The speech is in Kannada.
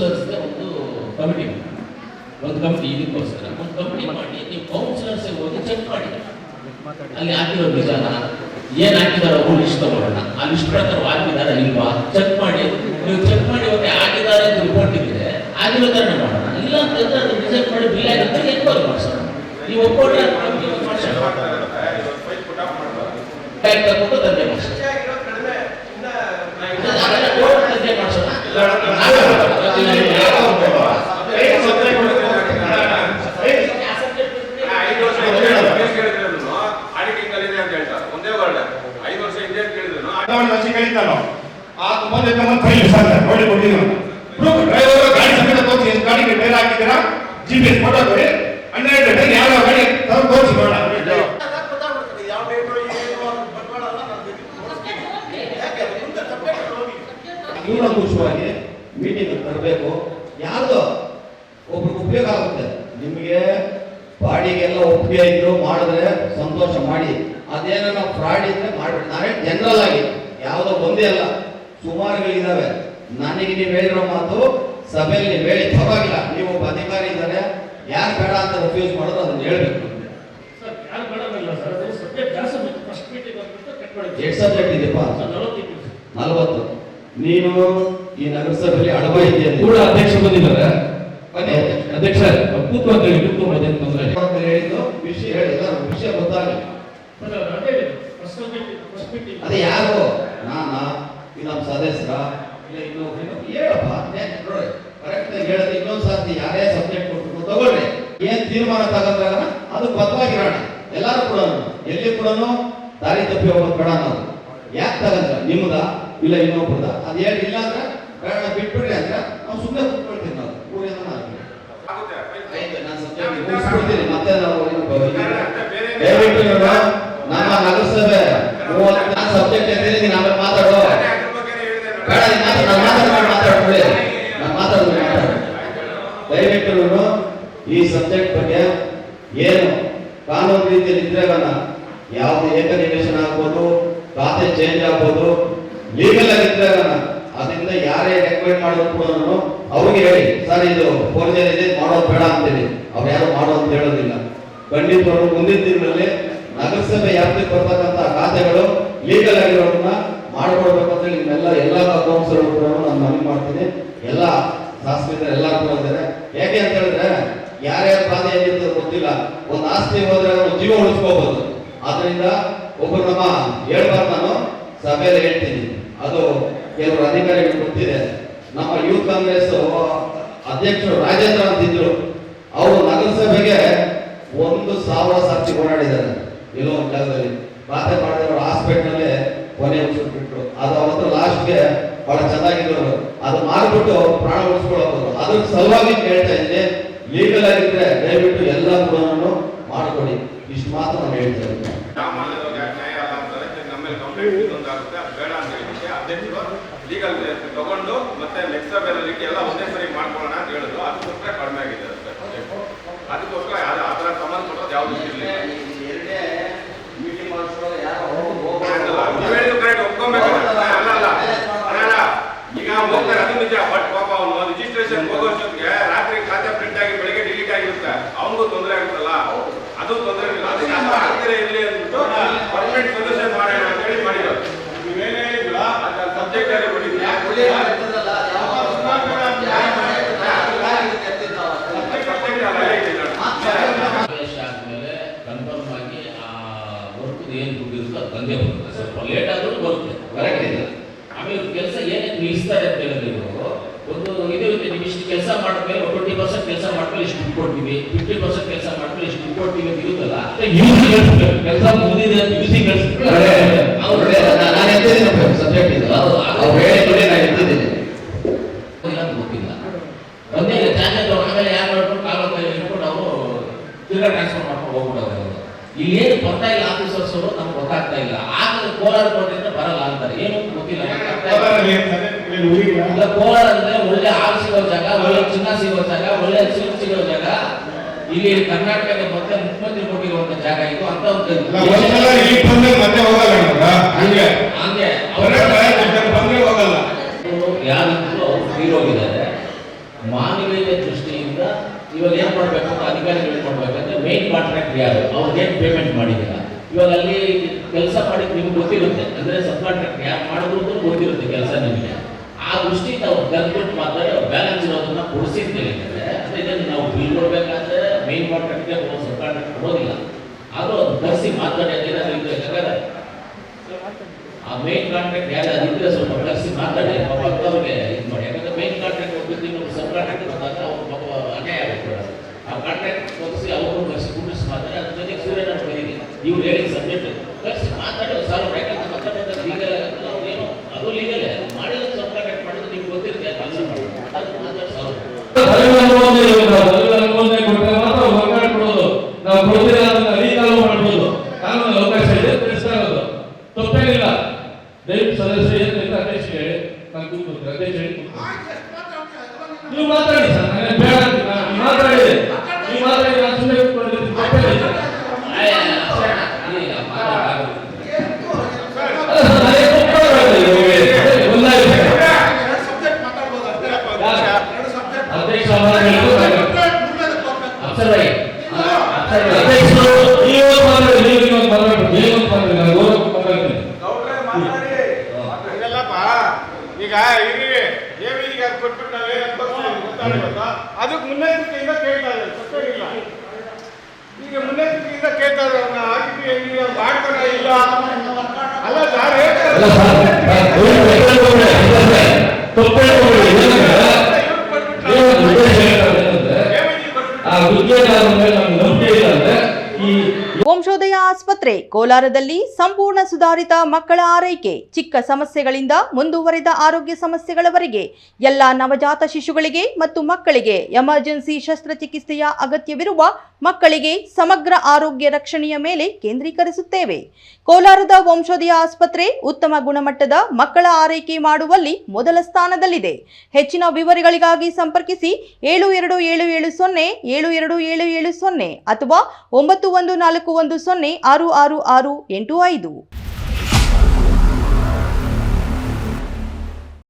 ಕೌನ್ಸಿಲರ್ಸ್ಗೆ ಒಂದು ಕಮಿಟಿ ಇದಕ್ಕೋಸ್ಕರ ಒಂದು ಕಮಿಟಿ ಮಾಡಿ ನೀವು ಕೌನ್ಸಿಲರ್ಸ್ ಹೋಗಿ ಚೆಕ್ ಮಾಡಿ ಅಲ್ಲಿ ಹಾಕಿರೋ ನಿಜಾನ ಏನ್ ಹಾಕಿದಾರೋ ಅವ್ರು ಲಿಸ್ಟ್ ತಗೊಳ್ಳೋಣ. ಆ ಲಿಸ್ಟ್ ಪ್ರಕಾರ ಹಾಕಿದಾರ ಇಲ್ವಾ ಚೆಕ್ ಮಾಡಿ. ನೀವು ಚೆಕ್ ಮಾಡಿ ಓಕೆ ಆಗಿದ್ದಾರೆ ಅಂತ ರಿಪೋರ್ಟ್ ಇದ್ರೆ ಆಗಿರೋದನ್ನ ಮಾಡೋಣ. ಇಲ್ಲ ಅಂತಂದ್ರೆ ಅದು ರಿಜೆಕ್ಟ್ ಮಾಡಿ ಬಿಲ್ ಆಗಿದ್ರೆ ಎನ್ಕ್ವೈರಿ ಮಾಡಿಸೋಣ. ನೀವು ಒಪ್ಪಿಕೊಂಡ್ರೆ ಮಾಡಿಸೋಣ. ಟ್ಯಾಗ್ ತಗೊಂಡು ದಂಧೆ ಮಾಡಿಸೋಣ. ದಂಧೆ ಮಾಡಿಸೋಣ. ಗಾಡಿಗೆ ಟೈರ್ ಹಾಕಿದ್ದೀರಾ GPS ಫೋಟೋ ಕೊಡಿ ಯಾವ ಗಾಡಿ ತೋರಿಸಿ ನೋಡ. ಕೂಲಂಕುಷವಾಗಿ ಮೀಟಿಂಗ್ ತರಬೇಕು. ಯಾರ್ದು ಒಬ್ರಿಗೆ ಉಪಯೋಗ ಆಗುತ್ತೆ. ನಿಮಗೆ ಬಾಡಿಗೆಲ್ಲ ಒಪ್ಪಿಗೆ ಇದ್ರು ಮಾಡಿದ್ರೆ ಸಂತೋಷ ಮಾಡಿ. ಅದೇನೋ ನಾವು ಫ್ರಾಡ್ ಇದ್ರೆ ಮಾಡ್ಬಿಡಿ. ನಾವೇ ಜನರಲ್ ಆಗಿ ಯಾವುದೋ ಒಂದೇ ಅಲ್ಲ, ಸುಮಾರುಗಳಿದ್ದಾವೆ. ನನಗೆ ನೀವು ಹೇಳಿರೋ ಮಾತು ಸಭೆಯಲ್ಲಿ ನೀವು ಹೇಳಿ ಪರವಾಗಿಲ್ಲ. ನೀವು ಒಬ್ಬ ಅಧಿಕಾರಿ ಇದ್ದಾರೆ, ಯಾರು ಬೇಡ ಅಂತ ರಿಫ್ಯೂಸ್ ಮಾಡೋದು ಅದನ್ನ ಹೇಳ್ಬೇಕು. ಎಷ್ಟು ಸಬ್ಜೆಕ್ಟ್ ಇದೆಯಪ್ಪ? 40. ನೀನು ಈ ನಗರಸಭೆಯಲ್ಲಿ ಅಡವ ಇದೆಯಾ ಕೂಡ ಅಧ್ಯಕ್ಷ ಬಂದಿದ್ದಾರೆ. ಅಧ್ಯಕ್ಷ ಹೇಳಿದ್ದು ವಿಷಯ ಹೇಳಿದ ವಿಷಯ ಗೊತ್ತಾಗಲಿ. ಅದೇ ಯಾರು ನಾನಾ ನಮ್ಮ ಸದಸ್ಯರ ಇಲ್ಲ ಇನ್ನೊಬ್ರು ಹೇಳಪ್ಪ ನೋಡಿ ಕರೆಕ್ಟ್ ಆಗಿ ಹೇಳಿದ್ರೆ ಇನ್ನೊಂದು ಸರ್ತಿ ಯಾರೇ ಸಬ್ಜೆಕ್ಟ್ ಕೊಟ್ಟು ತಗೊಳ್ರಿ. ಏನ್ ತೀರ್ಮಾನ ತಗೊಂಡ್ರಾಗ ಅದು ಬದಲಾಗಿರೋಣ. ಎಲ್ಲರೂ ಕೂಡ ಎಲ್ಲಿ ಕೂಡ ದಾರಿ ತಪ್ಪಿ ಹೋಗೋದು ಬೇಡ. ನಾವು ಯಾಕೆ ತಗೊಂಡ್ರ ನಿಮ್ದ ಇಲ್ಲ ಇನ್ನೊಬ್ರದ ಅದು ಹೇಳಿ. ಇಲ್ಲ ಅಂದ್ರೆ ಬೇಡ ಬಿಟ್ಬಿಡ್ರಿ ಅಂದ್ರೆ ನಾವು ಸುಮ್ಮನೆ ಕೂತ್ಕೊಳ್ತೀವಿ. ನಾವು ಮುಗಿಸ್ಬಿಡ್ತೀವಿ. ಮತ್ತೆ ನಾವು ದಯವಿಟ್ಟು ನಮ್ಮ ನಗರಸಭೆ 34 ಸಬ್ಜೆಕ್ಟ್ ಇದ್ದೀನಿ. ಆಮೇಲೆ ಮಾತಾಡೋ ಬೇಡ. ದಯವಿಟ್ಟು ಈ ಸಬ್ಜೆಕ್ಟ್ ಬಗ್ಗೆ ಏನು ಕಾನೂನು ರೀತಿಯಲ್ಲಿ ಇದ್ರೆ ಯಾವ್ದು ಏಕನಿವೇಶನ ಆಗ್ಬೋದು, ಖಾತೆ ಚೇಂಜ್ ಆಗ್ಬೋದು, ಲೀಗಲ್ ಆಗಿದ್ರೆ ಅದರಿಂದ ಯಾರೇ ರೆಕಮೆಂಡ್ ಮಾಡೋದು ಕೂಡ ಅವ್ರಿಗೆ ಹೇಳಿ ಸರ್ ಇದು ಫೋರ್ಜರಿ ಇದೆ ಮಾಡೋದು ಬೇಡ ಅಂತೇಳಿ. ಅವ್ರು ಯಾರು ಮಾಡೋ ಅಂತ ಹೇಳೋದಿಲ್ಲ. ಖಂಡಿತವರು ಮುಂದಿನ ದಿನದಲ್ಲಿ ನಗರಸಭೆ ವ್ಯಾಪ್ತಿಗೆ ಬರ್ತಕ್ಕಂಥ ಖಾತೆಗಳು ಲೀಗಲ್ ಆಗಿರೋದನ್ನ ಮಾಡ್ಕೊಡ್ಬೇಕಂತ ಹೇಳಿ ಎಲ್ಲ ಕೌನ್ಸಿಲರ್ ಕೂಡ ನಾನು ಮನವಿ ಮಾಡ್ತೀನಿ. ಎಲ್ಲ ಶಾಸಕರು ಎಲ್ಲ ಕೂಡ ಇದ್ದಾರೆ. ಹೇಗೆ ಅಂತ ಹೇಳಿದ್ರೆ ಯಾರ್ಯಾರ ಖಾತೆ ಏನಿರ್ತದೆ ಗೊತ್ತಿಲ್ಲ. ಒಂದು ಆಸ್ತಿ ಹೋದ್ರೆ ಒಂದು ಜೀವ ಉಳಿಸ್ಕೋಬಹುದು. ಆದ್ರಿಂದ ಒಬ್ಬರು ನಮ್ಮ ಹೇಳ್ಬಾರ್ದು, ನಾನು ಸಭೆಯಲ್ಲಿ ಹೇಳ್ತೀನಿ. ಅದು ಕೆಲವರು ಅಧಿಕಾರಿಗಳು ಗೊತ್ತಿದೆ. ನಮ್ಮ ಯೂತ್ ಕಾಂಗ್ರೆಸ್ ಅಧ್ಯಕ್ಷರು ರಾಜೇಂದ್ರ ಅಂತಿದ್ರು. ಅವರು ನಗರಸಭೆಗೆ 1,000 ಸರ್ತಿ ಓಡಾಡಿದ್ದಾರೆ. ಎಲ್ಲೋ ಒಂದು ಜಾಗದಲ್ಲಿ ಖಾತೆ ಮಾಡಿದವರು ಹಾಸ್ಪಿಟಲ್ ಕೊನೆ ಉಸಿರು ಬಿಟ್ಟರು. ಅದು ಅವ್ರ ಹತ್ರ ಲಾಸ್ಟ್ಗೆ ಬಹಳ ಚೆನ್ನಾಗಿದ್ರು. ಅದು ಮಾರ್ಬಿಟ್ಟು ಪ್ರಾಣ ಉಳಿಸ್ಕೊಳ್ಳೋದು. ಅದ್ರ ಸಲುವಾಗಿ ಹೇಳ್ತಾ ಇದ್ದೆ, ಲೀಗಲ್ ಆಗಿದ್ರೆ ದಯವಿಟ್ಟು ಎಲ್ಲ ಕೂಡ ಮಾಡಿಕೊಡಿ. ಇಷ್ಟು ಮಾತ್ರ ನಾನು ಹೇಳ್ತಾ ಇದ್ದೀನಿ. ಲೀಗಲ್ ತಗೊಂಡು ಮತ್ತೆ ನೆಕ್ಸ್ಟ್ ಸಭೆಯಲ್ಲಿ ಎಲ್ಲ ಒಂದೇ ಸರಿ ಮಾಡ್ಕೊಳ್ಳೋಣ ಅಂತ ಹೇಳಿದ್ರು. ಅದಕ್ಕೋಸ್ಕರ ಕಡಿಮೆ ಆಗಿದೆ. ಅದಕ್ಕೋಸ್ಕರ ಆ ಥರ ಸಂಬಂಧಪಟ್ಟದ್ದು ಯಾವುದು ಇರಲಿಲ್ಲ. ಈಗ ಹೋಗ್ತಾರೆ, ಅದು ನಿಜ. ಬಟ್ ಪಾಪ ಅವನು ರಿಜಿಸ್ಟ್ರೇಷನ್ ಹೋಗೋಷ್ಟೊತ್ತಿಗೆ ರಾತ್ರಿ ಖಾತೆ ಪ್ರಿಂಟ್ ಆಗಿ ಬೆಳಿಗ್ಗೆ ಡಿಲೀಟ್ ಆಗಿರುತ್ತೆ. ಅವನಿಗೂ ತೊಂದರೆ ಆಗುತ್ತಲ್ಲ, ಅದು ತೊಂದರೆ ಇಲ್ಲ. ಅದಕ್ಕೆ ಅದು ಆಗ್ತಿರೇ ಇರಲಿ ಅಂದ್ಬಿಟ್ಟು ಪರ್ಮನೆಂಟ್ ಸೊಲ್ಯೂಷನ್ ಮಾಡೋಣ ಅಂತ ಹೇಳಿ ಮಾಡಿರೋದು. ನೀವೇನೇ ಹೇಳಿಲ್ಲ ಸಬ್ಜೆಕ್ಟ್ ಅಲ್ಲಿ ಕೊಟ್ಟಿದ್ದೀವಿ. ಆದ್ಮೇಲೆ ಕನ್ಫರ್ಮ್ ಆಗಿ ಆ ವರ್ಕ್ ಏನು ದುಡ್ಡು ಇರುತ್ತೋ ಅದು ಬಂದೇ ಬರುತ್ತೆ. ಸ್ವಲ್ಪ ಲೇಟ್ ಆದ್ರೂ ಬರುತ್ತೆ, ಕರೆಕ್ಟ್ ಇದೆ. ಆಮೇಲೆ ಕೆಲಸ ಏನಕ್ಕೆ ನಿಲ್ಲಿಸ್ತಾರೆ ಅಂತ ಹೇಳಿದ್ರೆ ಒಂದು ಇದಿರುತ್ತೆ. ನೀವು ಇಷ್ಟು ಕೆಲಸ ಮಾಡಿದ್ಮೇಲೆ 20% ಕೆಲಸ ಮಾಡಿದ್ಮೇಲೆ ಇಷ್ಟು ದುಡ್ಡು ಕೊಡ್ತೀವಿ, 50% ಕೆಲಸ ಮಾಡಿದ್ಮೇಲೆ ಇಷ್ಟು ದುಡ್ಡು ಕೊಡ್ತೀವಿ ಅಂತ ಇರುತ್ತಲ್ಲ. ಕೆಲಸ ಮುಗಿದಿದೆ ಅಂತ ಯೂಸಿಂಗ್ ಸಬ್ಜೆಕ್ಟ್ ಇದೆ. ಗೊತ್ತಿಲ್ಲ. ಒಂದೇ ಚಾರ್ಜ್ ಆಮೇಲೆ ಯಾರು ಮಾಡ್ಕೊಂಡು ಕಾಲ ಇಟ್ಕೊಂಡು ಅವರು ತಿರ್ಗಾ ಟ್ರಾನ್ಸ್ಫರ್ ಮಾಡ್ಕೊಂಡು ಹೋಗ್ಬಿಡೋದು. ಇಲ್ಲಿ ಏನು ಬರ್ತಾ ಇಲ್ಲ ಆಫೀಸರ್ಸ್ ಅವರು, ನಮ್ಗೆ ಗೊತ್ತಾಗ್ತಾ ಇಲ್ಲ. ಆಗ ಕೋಲಾರ ಕೊಟ್ಟಿದ್ರೆ ಬರಲ್ಲ ಅಂತಾರೆ. ಏನು ಗೊತ್ತಿಲ್ಲ. ಕೋಲಾರ ಅಂದ್ರೆ ಒಳ್ಳೆ ಹಾಲು ಸಿಗೋ ಜಾಗ, ಒಳ್ಳೆ ಚಿನ್ನ ಸಿಗೋ ಜಾಗ, ಒಳ್ಳೆ ಸಿಲ್ಕ್ ಸಿಗೋ ಜಾಗ. ಇಲ್ಲಿ ಕರ್ನಾಟಕದ ಮತ್ತೆ ಮುಖ್ಯಮಂತ್ರಿ ಕೊಟ್ಟಿರುವಂತ ಜಾಗ ಇದು ಅಂತ ಹೋಗಲ್ಲ. ಯಾರು ತೀರೋಗಿದ್ದಾರೆ. ಮಾನವೀಯತೆ ದೃಷ್ಟಿಯಿಂದ ಇವಾಗ ಏನು ಮಾಡಬೇಕು ಅಂತ ಅಧಿಕಾರಿಗಳು ಮಾಡ್ಬೇಕಂದ್ರೆ ಮೇನ್ ಕಾಂಟ್ರಾಕ್ಟ್ ಯಾರು, ಅವ್ರಿಗೇನು ಪೇಮೆಂಟ್ ಮಾಡಿದ್ದೀರಾ, ಇವಾಗ ಅಲ್ಲಿ ಕೆಲಸ ಮಾಡಿದ್ದು ನಿಮ್ಗೆ ಗೊತ್ತಿರುತ್ತೆ, ಅಂದರೆ ಸಬ್ ಕಾಂಟ್ರಾಕ್ಟ್ ಯಾರು ಮಾಡಿದ್ರು ಅಂತ ಗೊತ್ತಿರುತ್ತೆ ಕೆಲಸ ನಿಮಗೆ. ಆ ದೃಷ್ಟಿಯಿಂದ ಅವ್ರು ಕಲ್ತ್ಬಿಟ್ಟು ಮಾತಾಡಿ ಅವ್ರು ಬ್ಯಾಲೆನ್ಸ್ ಇರೋದನ್ನ ಕೊಡಿಸಿದ್ದೇನೆ. ಅಂದರೆ ಇದನ್ನು ನಾವು ಬಿಲ್ ಕೊಡಬೇಕಾದ್ರೆ ಮೇನ್ ಕಾಂಟ್ರಾಕ್ಟ್ಗೆ ಸಬ್ ಕಾಂಟ್ರಾಕ್ಟ್ ಕೊಡೋದಿಲ್ಲ, ಆದರೂ ಅದು ಕರೆಸಿ ಮಾತಾಡಿ ಯಾಕಂದ್ರೆ ಆ ಮೇನ್ ಕಾಂಟ್ರಾಕ್ಟ್ ಯಾರು ಅದಿದ್ರೆ ಸ್ವಲ್ಪ ಕರೆಸಿ ಮಾತಾಡಿ ಪಾಪ ಅವ್ರಿಗೆ ಇದು ಮಾಡಿ. ಯಾಕಂದ್ರೆ ಮೇನ್ ಕಾಂಟ್ರಾಕ್ಟ್ ಹೋಗ್ಬಿಟ್ಟು ಇನ್ನೊಂದು ಸಬ್ ಕಾಂಟ್ರಾಕ್ಟ್ ಬಂದಾಗ ಅವ್ರು ಪಾಪ ಅನ್ಯಾಯ ಆಗುತ್ತೆ. ಆ ಕಾಂಟ್ರಾಕ್ಟ್ ಕೊಡಿಸಿ ಅವರು ಕರೆಸಿ ಕುಂಡಿಸಿ ಮಾತಾಡಿ ಅದ್ರ ಜೊತೆಗೆ ಸೂರ್ಯನ ಬರೀರಿ ಇವ್ರು ಹೇಳಿದ ಸಬ್ಜೆಕ್ಟ್ ಕರೆಸಿ ಮಾತಾಡೋ ಸಾಲ. ಯಾಕಂದ್ರೆ ಮತ್ತೆ ಲೀಗಲ್ ಆಗುತ್ತೆ, ಅವ್ರು ಏನೋ ಅದು ಲೀಗಲ್ ಮಾಡಿದ್ರೆ ಸಬ್ ಕಾಂಟ್ರಾಕ್ಟ್ ಮಾಡಿದ್ರೆ ನಿಮ್ಗೆ ಗೊತ್ತಿರುತ್ತೆ ಕೆಲಸ ಮಾಡೋದು ಅದು ಮಾತಾಡಿ ಸಾಲ. ನಾವು ಕೊಡ್ತೀರ ಅದನ್ನ ರೀಕಾಲು ಮಾಡ್ಬೋದು, ಕಾನೂನು ಅವಕಾಶ ಇದೆ, ತಿಳಿಸ್ತಾ ಇರೋದು ತಪ್ಪೇನಿಲ್ಲ. ದಯವಿಟ್ಟು ಸದಸ್ಯ ಏನು ಅಧ್ಯಕ್ಷ ಹೇಳಿ ನಾನು ಕೂತ್ಕೊಳ್ತೀನಿ, ಅಧ್ಯಕ್ಷ ಹೇಳಿ ನೀವು ಮಾತಾಡಿ ಸರ್, ನಾನು ಬೇಡ ಅಂತೀನಿ, ನೀವು ಮಾತಾಡಿ ನಾನು ಸುಮ್ಮನೆ ಕೂತ್ಕೊಂಡಿರ್ತೀನಿ, ತಪ್ಪೇನಿಲ್ಲ. ಈಗ ಈಗ ಕೊಟ್ಬಿಟ್ಟು ಅದಕ್ಕೆ ಮುನ್ನೆಚ್ಚರಿಕೆಯಿಂದ ಕೇಳ್ತಾ ಇದ್ದಾರೆ, ಈಗ ಮುನ್ನೆಚ್ಚರಿಕೆಯಿಂದ ಕೇಳ್ತಾ ಇದ್ದಾರೆ, ಮಾಡ್ತಾರ ಇಲ್ಲ ಅಲ್ಲ ಸರ್ ವಂಶೋದಯ ಆಸ್ಪತ್ರೆ ಕೋಲಾರದಲ್ಲಿ ಸಂಪೂರ್ಣ ಸುಧಾರಿತ ಮಕ್ಕಳ ಆರೈಕೆ, ಚಿಕ್ಕ ಸಮಸ್ಯೆಗಳಿಂದ ಮುಂದುವರೆದ ಆರೋಗ್ಯ ಸಮಸ್ಯೆಗಳವರೆಗೆ ಎಲ್ಲ ನವಜಾತ ಶಿಶುಗಳಿಗೆ ಮತ್ತು ಮಕ್ಕಳಿಗೆ ಎಮರ್ಜೆನ್ಸಿ ಶಸ್ತ್ರಚಿಕಿತ್ಸೆಯ ಅಗತ್ಯವಿರುವ ಮಕ್ಕಳಿಗೆ ಸಮಗ್ರ ಆರೋಗ್ಯ ರಕ್ಷಣೆಯ ಮೇಲೆ ಕೇಂದ್ರೀಕರಿಸುತ್ತೇವೆ. ಕೋಲಾರದ ವಂಶೋದಯ ಆಸ್ಪತ್ರೆ ಉತ್ತಮ ಗುಣಮಟ್ಟದ ಮಕ್ಕಳ ಆರೈಕೆ ಮಾಡುವಲ್ಲಿ ಮೊದಲ ಸ್ಥಾನದಲ್ಲಿದೆ. ಹೆಚ್ಚಿನ ವಿವರಗಳಿಗಾಗಿ ಸಂಪರ್ಕಿಸಿ 7277072770 ಅಥವಾ 9141066685.